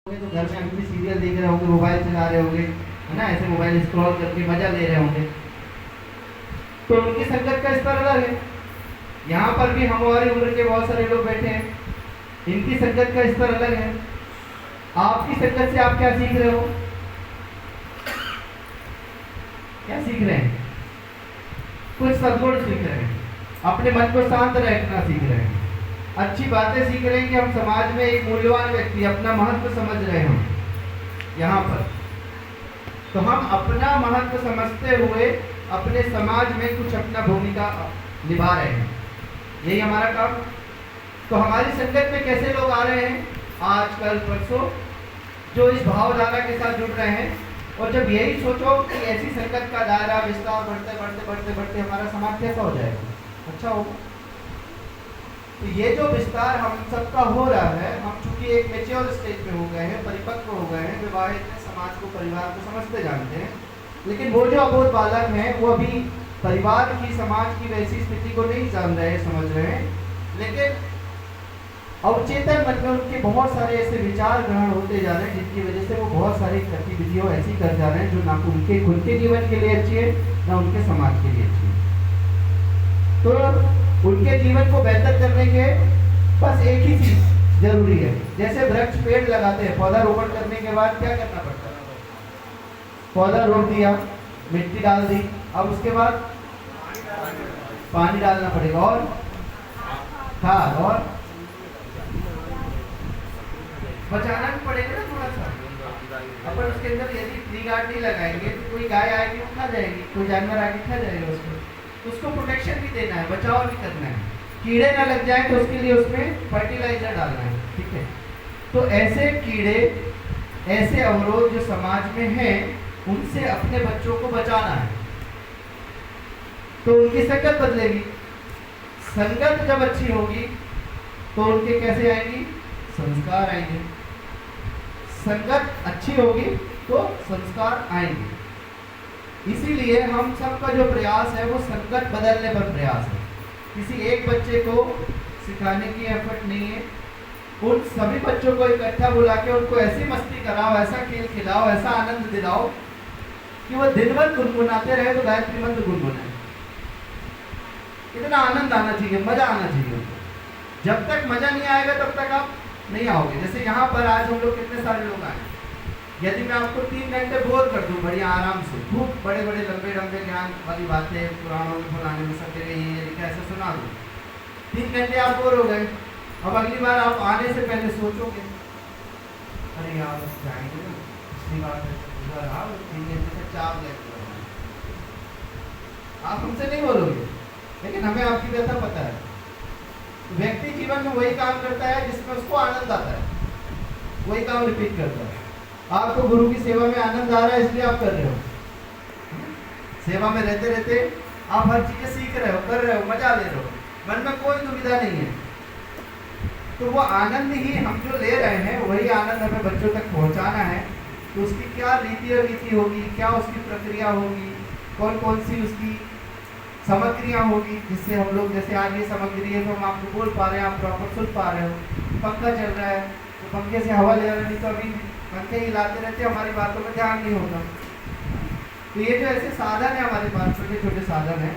तो घर में अभी भी सीरियल देख रहे होंगे, मोबाइल चला रहे होंगे, है ना, ऐसे मोबाइल स्क्रॉल करके मजा ले रहे होंगे। तो उनकी संगत का स्तर अलग है। यहाँ पर भी हमारी उम्र के बहुत सारे लोग बैठे हैं, इनकी संगत का स्तर अलग है। आपकी संगत से आप क्या सीख रहे हो? क्या सीख रहे हैं? कुछ सद्गुण सीख रहे हैं, अपने मन को शांत रखना सीख रहे हैं, अच्छी बातें सीख रहे हैं कि हम समाज में एक मूल्यवान व्यक्ति, अपना महत्व समझ रहे हैं। यहाँ पर तो हम अपना महत्व समझते हुए अपने समाज में कुछ अपना भूमिका निभा रहे हैं, यही हमारा काम। तो हमारी संगत में कैसे लोग आ रहे हैं आज कल परसों, जो इस भावधारा के साथ जुड़ रहे हैं। और जब यही सोचो कि ऐसी संगत का दायरा विस्तार बढ़ते बढ़ते बढ़ते बढ़ते हमारा समाज कैसा हो जाएगा, अच्छा होगा। तो ये जो विस्तार हम सबका हो रहा है, हम चूंकि एक मैच्योर स्टेज पे हो गए हैं, परिपक्व हो गए हैं, विवाहित हैं, समाज को, परिवार को समझते जानते हैं, लेकिन वो जो अबोध बालक हैं वो अभी परिवार की, समाज की वैसी स्थिति को नहीं जान रहे, समझ रहे हैं। लेकिन अवचेतन मन में उनके बहुत सारे ऐसे विचार ग्रहण होते जा रहे हैं जिनकी वजह से वो बहुत सारी गतिविधियों ऐसी कर जा रहे हैं जो ना उनके खुद के जीवन के लिए अच्छी है, ना उनके समाज के लिए अच्छी है। तो उनके जीवन को बेहतर करने के बस एक ही चीज जरूरी है। जैसे वृक्ष पेड़ लगाते हैं, पौधा रोपण करने के बाद क्या करना पड़ता है? पौधा रोप दिया, मिट्टी डाल दी, अब उसके बाद पानी डालना पड़ेगा और खाद, और बचाना भी पड़ेगा ना थोड़ा सा। अपन उसके अंदर यदि ट्री गार्ड नहीं लगाएंगे तो कोई गाय आएगी वो खा जाएगी, कोई जानवर आके खा जाएगा उसको प्रोटेक्शन भी देना है, बचाव भी करना है, कीड़े ना लग जाए तो उसके लिए उसमें फर्टिलाइजर डालना है, ठीक है। तो ऐसे कीड़े, ऐसे अवरोध जो समाज में हैं, उनसे अपने बच्चों को बचाना है। तो उनकी संगत बदलेगी, संगत जब अच्छी होगी तो उनके कैसे आएंगी? संस्कार आएंगे। संगत अच्छी होगी तो संस्कार आएंगे। इसीलिए हम सबका जो प्रयास है वो संगत बदलने पर प्रयास है, किसी एक बच्चे को सिखाने की एफर्ट नहीं है। उन सभी बच्चों को इकट्ठा बुला के उनको ऐसी मस्ती कराओ, ऐसा खेल खिलाओ, ऐसा आनंद दिलाओ कि वो दिन भर गुनगुनाते रहे, तो गायत्री मंत्र गुनगुनाए। इतना आनंद आना चाहिए, मजा आना चाहिए। जब तक मजा नहीं आएगा तब तक आप नहीं आओगे। जैसे यहाँ पर आज हम लोग कितने सारे लोग आए, यदि मैं आपको 3 घंटे बोर कर दूं बढ़िया आराम से, खूब बड़े बड़े लंबे लंबे ज्ञान वाली बातें पुराणों में पुराने में सब कैसे सुना दूं, 3 घंटे आप बोर हो गए। अब अगली बार आप आने से पहले सोचोगे, अरे यार बस जाएंगे ना, पिछली बार उधर आओ 3 घंटे से 4 घंटे, आप हमसे नहीं बोलोगे, लेकिन हमें आपकी व्यथा पता है। व्यक्ति जीवन में वही काम करता है जिसमें उसको आनंद आता है, वही काम रिपीट करता है। आपको गुरु की सेवा में आनंद आ रहा है इसलिए आप कर रहे हो, सेवा में रहते रहते आप हर चीजें सीख रहे हो, कर रहे हो, मजा ले रहे हो, मन में कोई दुविधा नहीं है। तो वो आनंद ही हम जो ले रहे हैं वही आनंद हमें बच्चों तक पहुंचाना है। तो उसकी क्या रीति और रीति होगी, क्या उसकी प्रक्रिया होगी, कौन कौन सी उसकी सामग्रियाँ होगी, जिससे हम लोग, जैसे आज ये सामग्री है तो हम आपको बोल पा रहे हैं, आप प्रॉपर सुन पा रहे हो। पंखा चल रहा है तो पंखे से हवा ले रहे हैं, नहीं तो अभी पंखे हिलाते रहते, हमारी बातों में ध्यान नहीं होता। तो ये जो ऐसे साधन है हमारे पास, छोटे छोटे साधन हैं,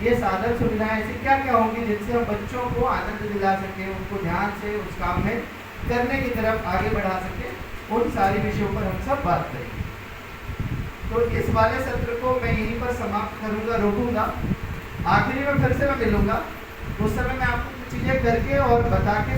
ये साधन सुविधाएं ऐसी क्या क्या होंगी जिनसे हम बच्चों को आनंद दिला सकें, उनको ध्यान से उस काम में करने की तरफ आगे बढ़ा सकें, उन सारे विषयों पर हम सब बात करेंगे। तो इस वाले सत्र को मैं यहीं पर समाप्त करूँगा, रोकूंगा। आखिरी में फिर से मैं मिलूंगा, उस समय मैं आपको कुछ चीज़ें करके और बता के